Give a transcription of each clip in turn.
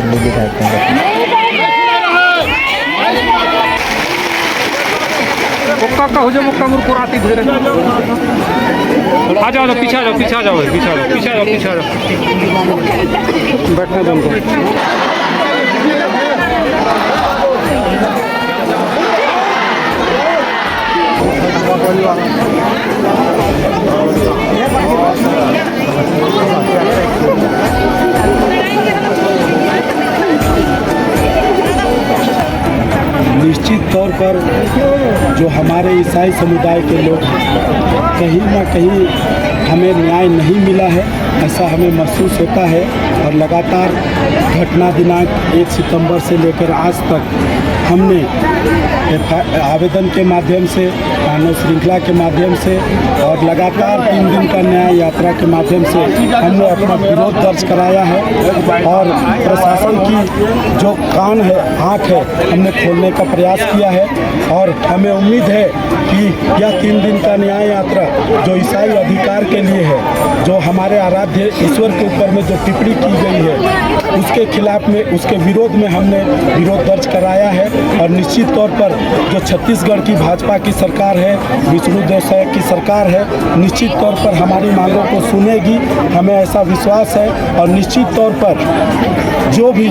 BJP साहेब मुक्का हो जाओ, मुक्का मुर्को आती धीरे आ जाओ, पीछे आ जाओ, पीछे आ जाओ, पीछे आ जाओ, पीछे आ जाओ, पीछे आ जाओ, बैठने दो उनको। निश्चित तौर पर जो हमारे ईसाई समुदाय के लोग कहीं ना कहीं हमें न्याय नहीं मिला है, ऐसा हमें महसूस होता है। और लगातार घटना दिनांक 1 सितंबर से लेकर आज तक हमने आवेदन के माध्यम से, मानव श्रृंखला के माध्यम से और लगातार 3 दिन का न्याय यात्रा के माध्यम से हमने अपना विरोध दर्ज कराया है। और प्रशासन की जो कान है, आँख है, हमने खोलने का प्रयास किया है। और हमें उम्मीद है कि यह 3 दिन का न्याय यात्रा जो ईसाई अधिकार के लिए है, जो हमारे आराध्य ईश्वर के ऊपर में जो टिप्पणी की गई है, उसके खिलाफ में, उसके विरोध में हमने विरोध दर्ज कराया है। और निश्चित तौर पर जो छत्तीसगढ़ की भाजपा की सरकार है, विष्णुदेव साय की सरकार है, निश्चित तौर पर हमारी मांगों को सुनेगी, हमें ऐसा विश्वास है। और निश्चित तौर पर जो भी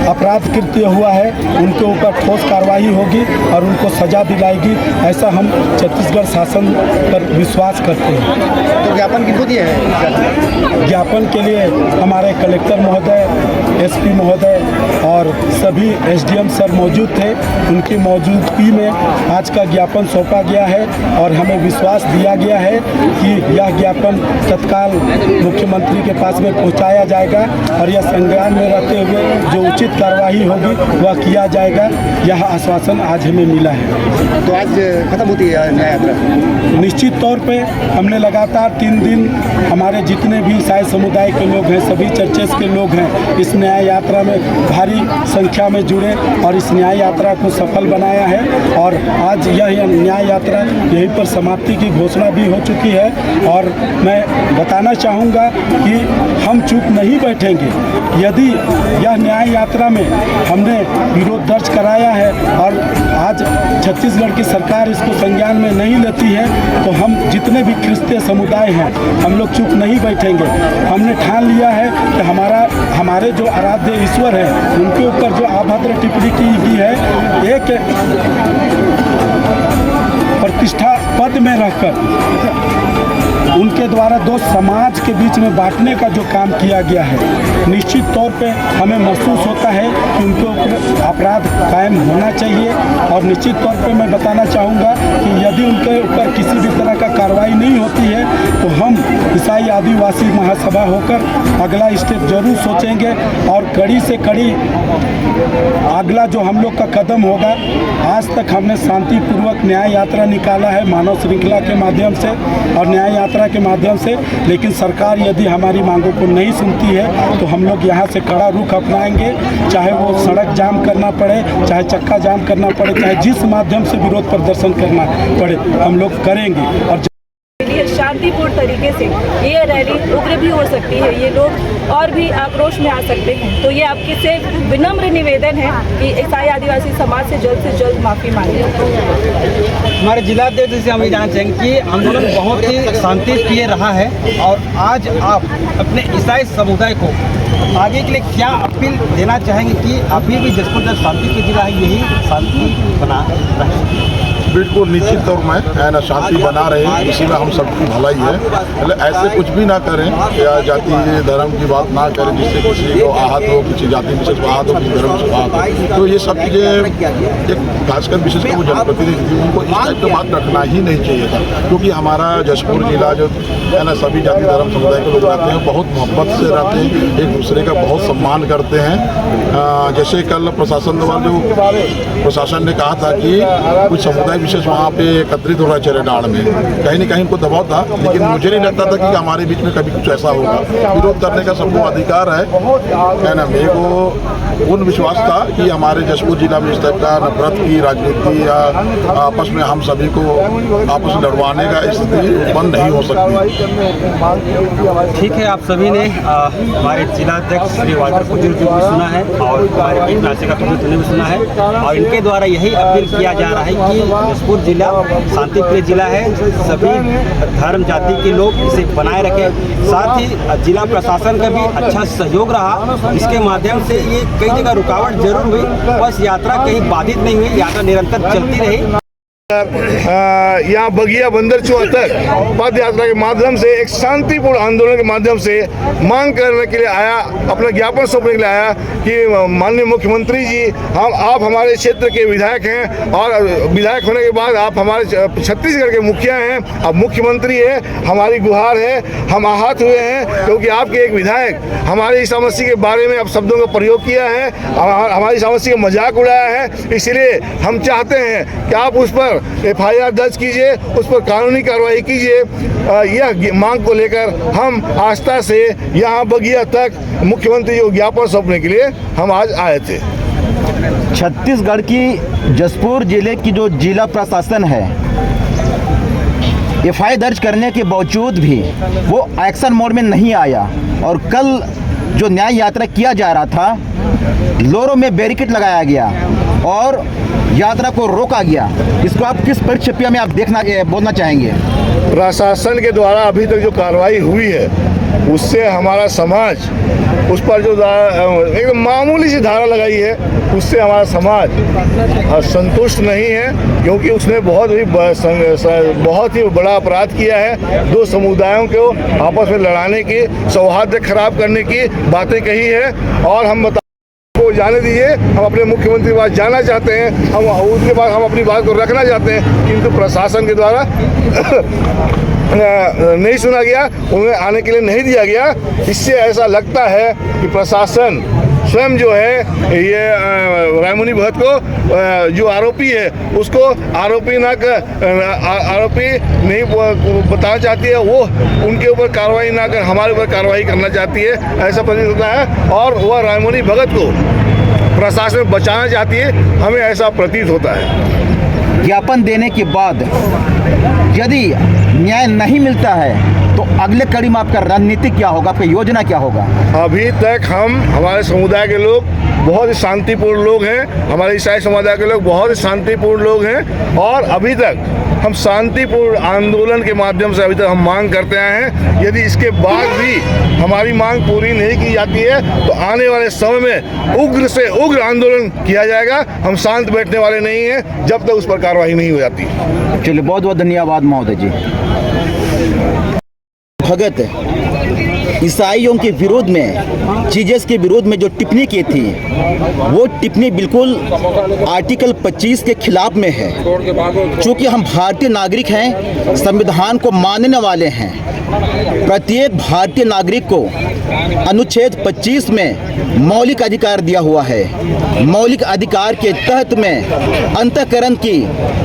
अपराध कृत्य हुआ है उनके ऊपर ठोस कार्रवाई होगी और उनको सजा दिलाएगी, ऐसा हम छत्तीसगढ़ शासन पर विश्वास करते हैं। तो ज्ञापन किनको दिए हैं? ज्ञापन के लिए हमारे कलेक्टर महोदय, एसपी महोदय और सभी एसडीएम सर मौजूद थे। उनकी मौजूदगी में आज का ज्ञापन सौंपा गया है और हमें विश्वास दिया गया है कि यह ज्ञापन तत्काल मुख्यमंत्री के पास में पहुंचाया जाएगा और यह संज्ञान में रहते हुए जो उचित कार्रवाई होगी वह किया जाएगा। यह आश्वासन आज हमें मिला है। तो आज खत्म होती है न्याय यात्रा? निश्चित तौर पे हमने लगातार 3 दिन हमारे जितने भी ईसाई समुदाय के लोग हैं, सभी चर्चेस के लोग हैं, इस न्याय यात्रा में भारी संख्या में जुड़े और इस न्याय यात्रा को सफल बनाया है। और आज यह न्याय यात्रा यहीं पर समाप्ति की घोषणा भी हो चुकी है। और मैं बताना चाहूँगा कि हम चुप नहीं बैठेंगे। यदि यह न्याय यात्रा में हमने विरोध दर्ज कराया है और आज छत्तीसगढ़ की सरकार इसको संज्ञान में नहीं लेती है, तो हम जितने भी क्रिस्तीय समुदाय हैं, हम लोग चुप नहीं बैठेंगे। हमने ठान लिया है कि हमारे जो आराध्य ईश्वर हैं, उनके ऊपर जो अभद्र टिप्पणी की गई है, एक प्रतिष्ठा पद में रहकर उनके द्वारा दो समाज के बीच में बांटने का जो काम किया गया है, निश्चित तौर पे हमें महसूस होता है कि उनके ऊपर अपराध कायम होना चाहिए। और निश्चित तौर पे मैं बताना चाहूँगा कि यदि उनके ऊपर किसी भी तरह का कार्रवाई नहीं होती है तो हम ईसाई आदिवासी महासभा होकर अगला स्टेप जरूर सोचेंगे और कड़ी से कड़ी अगला जो हम लोग का कदम होगा। आज तक हमने शांतिपूर्वक न्याय यात्रा निकाला है मानव श्रृंखला के माध्यम से और न्याय यात्रा के माध्यम से, लेकिन सरकार यदि हमारी मांगों को नहीं सुनती है तो हम लोग यहाँ से कड़ा रुख अपनाएंगे, चाहे वो सड़क जाम करना पड़े, चाहे चक्का जाम करना पड़े, चाहे जिस माध्यम से विरोध प्रदर्शन करना पड़े, हम लोग करेंगे। और शांतिपूर्ण तरीके से ये रैली उग्र भी हो सकती है, ये लोग और भी आक्रोश में आ सकते हैं। तो ये आपके से विनम्र निवेदन है कि ईसाई आदिवासी समाज से जल्द माफ़ी मांगे। हमारे जिलाध्यक्ष से हम ये जानना चाहेंगे कि आंदोलन बहुत ही शांतिप्रिय रहा है और आज आप अपने ईसाई समुदाय को आगे के लिए क्या अपील देना चाहेंगे कि अभी भी जसपुर जब शांति की जिला है, यही शांति बना रहे? बिल्कुल निश्चित तौर में है ना, शांति बना रहे हैं, इसी में हम सबकी भलाई है। मतलब ऐसे कुछ भी ना करें या जाति धर्म की बात ना करें जिससे किसी को आहत हो, किसी जाति विशेष को आहत हो, किसी धर्म से आहत हो। तो ये सब चीज़ें एक खासकर विशेषकर वो जनप्रतिनिधि थी, उनको इस टाइप की बात रखना ही नहीं चाहिए था। क्योंकि हमारा जशपुर जिला जो है ना, सभी जाति धर्म समुदाय के लोग रहते हैं, बहुत मोहब्बत से रहते हैं, एक दूसरे का बहुत सम्मान करते हैं। जैसे कल प्रशासन द्वारा जो प्रशासन ने कहा था कि कुछ समुदाय विशेष वहाँ पे एकत्रित हो रहा है चेरेडाड़ में, कहीं न कहीं उनको दबाव था, लेकिन मुझे नहीं लगता था कि हमारे बीच में कभी कुछ ऐसा होगा। विरोध करने का सबको अधिकार है ना। मेरे को पूर्ण विश्वास था कि हमारे जशपुर जिला में इस टाइप का नफरत की राजनीति या आपस में हम सभी को आपस में लड़वाने का स्थिति उत्पन्न नहीं हो सकती। ठीक है, आप सभी ने हमारे जिलाध्यक्ष श्री वाल्टर कुजूर जी को सुना है और हमारे कीटनाशक का कुजूर ने भी सुना है, और इनके द्वारा यही अपील किया जा रहा है कि जशपुर जिला शांतिप्रिय जिला है, सभी धर्म जाति के लोग इसे बनाए रखें। साथ ही जिला प्रशासन का भी अच्छा सहयोग रहा, इसके माध्यम से ये कई जगह रुकावट जरूर हुई, बस यात्रा कहीं बाधित नहीं हुई, यात्रा निरंतर चलती रही। यहाँ बगिया बंदरचुआ तक पद यात्रा के माध्यम से एक शांतिपूर्ण आंदोलन के माध्यम से मांग करने के लिए आया, अपना ज्ञापन सौंपने के लिए आया कि माननीय मुख्यमंत्री जी, आप हमारे क्षेत्र के विधायक हैं और विधायक होने के बाद आप हमारे छत्तीसगढ़ के मुखिया हैं, अब मुख्यमंत्री है, हमारी गुहार है, हम आहत हुए हैं क्योंकि आपके एक विधायक हमारे ईसा मसीह के बारे में अब शब्दों का प्रयोग किया है, हमारी ईसा मसीह का मजाक उड़ाया है। इसलिए हम चाहते हैं कि आप उस पर FIR दर्ज कीजिए, उस पर कानूनी कार्रवाई कीजिए। यह मांग को लेकर हम आस्था से यहाँ बगिया तक मुख्यमंत्री को ज्ञापन सौंपने के लिए हम आज आए थे। छत्तीसगढ़ की जशपुर जिले की जो जिला प्रशासन है, FIR दर्ज करने के बावजूद भी वो एक्शन मोड में नहीं आया, और कल जो न्याय यात्रा किया जा रहा था, लोरो में बैरिकेड लगाया गया और यात्रा को रोका गया। इसको आप किस परिप्रेक्ष्य में आप बोलना चाहेंगे? प्रशासन के द्वारा अभी तक जो कार्रवाई हुई है उससे हमारा समाज, उस पर जो एकदम मामूली सी धारा लगाई है, उससे हमारा समाज संतुष्ट नहीं है, क्योंकि उसने बहुत ही बड़ा अपराध किया है। दो समुदायों को आपस में लड़ाने की, सौहार्द खराब करने की बातें कही है। और हम को जाने दीजिए, हम अपने मुख्यमंत्री के पास जाना चाहते हैं, हम उसके बाद हम अपनी बात को रखना चाहते हैं, किंतु प्रशासन के द्वारा नहीं सुना गया, उन्हें आने के लिए नहीं दिया गया। इससे ऐसा लगता है कि प्रशासन स्वयं जो है ये रायमुनि भगत को जो आरोपी है उसको आरोपी नहीं बताना चाहती है, वो उनके ऊपर कार्रवाई ना कर हमारे ऊपर कार्रवाई करना चाहती है, ऐसा प्रतीत होता है। और वह रायमुनि भगत को प्रशासन बचाना चाहती है, हमें ऐसा प्रतीत होता है। ज्ञापन देने के बाद यदि न्याय नहीं मिलता है तो अगले कड़ी में आपका रणनीति क्या होगा, आपकी योजना क्या होगा? अभी तक हमारे समुदाय के लोग बहुत ही शांतिपूर्ण लोग हैं, हमारे ईसाई समुदाय के लोग बहुत ही शांतिपूर्ण लोग हैं, और अभी तक हम शांतिपूर्ण आंदोलन के माध्यम से अभी तक हम मांग करते आए हैं। यदि इसके बाद भी हमारी मांग पूरी नहीं की जाती है तो आने वाले समय में उग्र से उग्र आंदोलन किया जाएगा। हम शांत बैठने वाले नहीं हैं जब तक उस पर कार्रवाई नहीं हो जाती। चलिए, बहुत बहुत धन्यवाद महोदय जी। भगत ईसाइयों के विरोध में, जीजस के विरोध में जो टिप्पणी की थी, वो टिप्पणी बिल्कुल आर्टिकल 25 के खिलाफ में है। चूँकि हम भारतीय नागरिक हैं, संविधान को मानने वाले हैं, प्रत्येक भारतीय नागरिक को अनुच्छेद 25 में मौलिक अधिकार दिया हुआ है। मौलिक अधिकार के तहत में अंतःकरण की,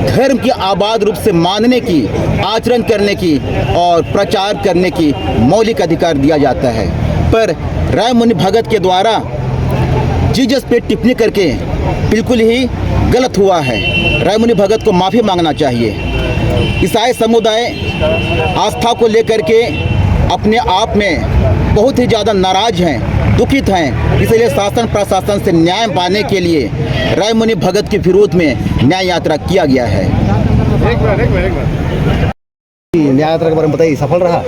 धर्म की आबाद रूप से मानने की, आचरण करने की और प्रचार करने की मौलिक अधिकार दिया जाता है। पर रायमुनि भगत के द्वारा जीजस पे टिप्पणी करके बिल्कुल ही गलत हुआ है। रायमुनि भगत को माफ़ी मांगना चाहिए। ईसाई समुदाय आस्था को लेकर के अपने आप में बहुत ही ज़्यादा नाराज हैं, दुखित हैं। इसलिए शासन प्रशासन से न्याय पाने के लिए रायमुनि भगत के विरोध में न्याय यात्रा किया गया है। न्याय यात्रा के बारे में बताइए, सफल रहा?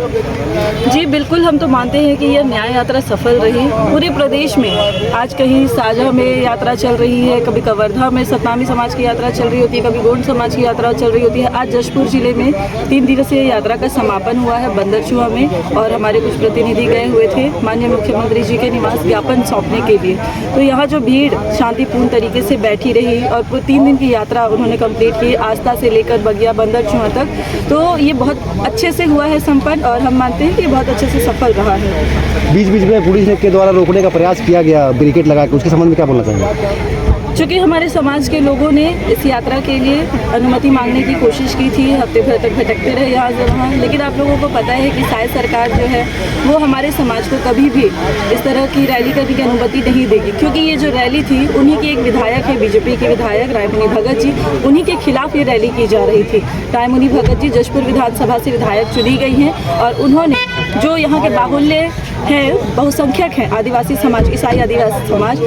जी बिल्कुल, हम तो मानते हैं कि यह न्याय यात्रा सफल रही। पूरे प्रदेश में आज कहीं साझा में यात्रा चल रही है, कभी कवर्धा में सतनामी समाज की यात्रा चल रही होती है, कभी गोंड समाज की यात्रा चल रही होती है। आज जशपुर जिले में 3 दिवसीय यात्रा का समापन हुआ है बंदरचुआ में, और हमारे कुछ प्रतिनिधि गए हुए थे माननीय मुख्यमंत्री जी के निवास ज्ञापन सौंपने के लिए। तो यहाँ जो भीड़ शांतिपूर्ण तरीके से बैठी रही और 3 दिन की यात्रा उन्होंने कंप्लीट की, आस्था से लेकर बगिया बंदरचुआ तक। तो ये बहुत अच्छे से हुआ है संपन्न, और हम मानते हैं कि बहुत अच्छे से सफल रहा है। बीच बीच में पुलिस के द्वारा रोकने का प्रयास किया गया बैरिकेड लगा के, उसके संबंध में क्या बोलना चाहेंगे? चूँकि हमारे समाज के लोगों ने इस यात्रा के लिए अनुमति मांगने की कोशिश की थी, हफ्ते भर तक भटकते रहे यहाँ से वहाँ, लेकिन आप लोगों को पता है कि शायद सरकार जो है वो हमारे समाज को कभी भी इस तरह की रैली करने की अनुमति नहीं देगी, क्योंकि ये जो रैली थी उन्हीं की एक विधायक है, बीजेपी के विधायक रायमुनि भगत जी, उन्हीं के खिलाफ ये रैली की जा रही थी। रायमुनि भगत जी जशपुर विधानसभा से विधायक चुनी गई हैं और उन्होंने जो यहाँ के बाहुल्य हैं, बहुसंख्यक हैं आदिवासी समाज, ईसाई आदिवासी समाज,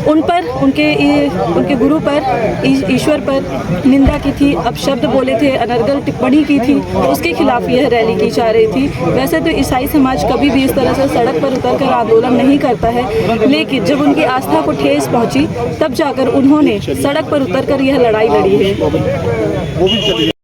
उन पर उनके गुरु पर, ईश्वर पर निंदा की थी, अपशब्द बोले थे, अनर्गल टिप्पणी की थी, तो उसके खिलाफ यह रैली की जा रही थी। वैसे तो ईसाई समाज कभी भी इस तरह से सड़क पर उतरकर आंदोलन नहीं करता है, लेकिन जब उनकी आस्था को ठेस पहुंची तब जाकर उन्होंने सड़क पर उतरकर यह लड़ाई लड़ी है।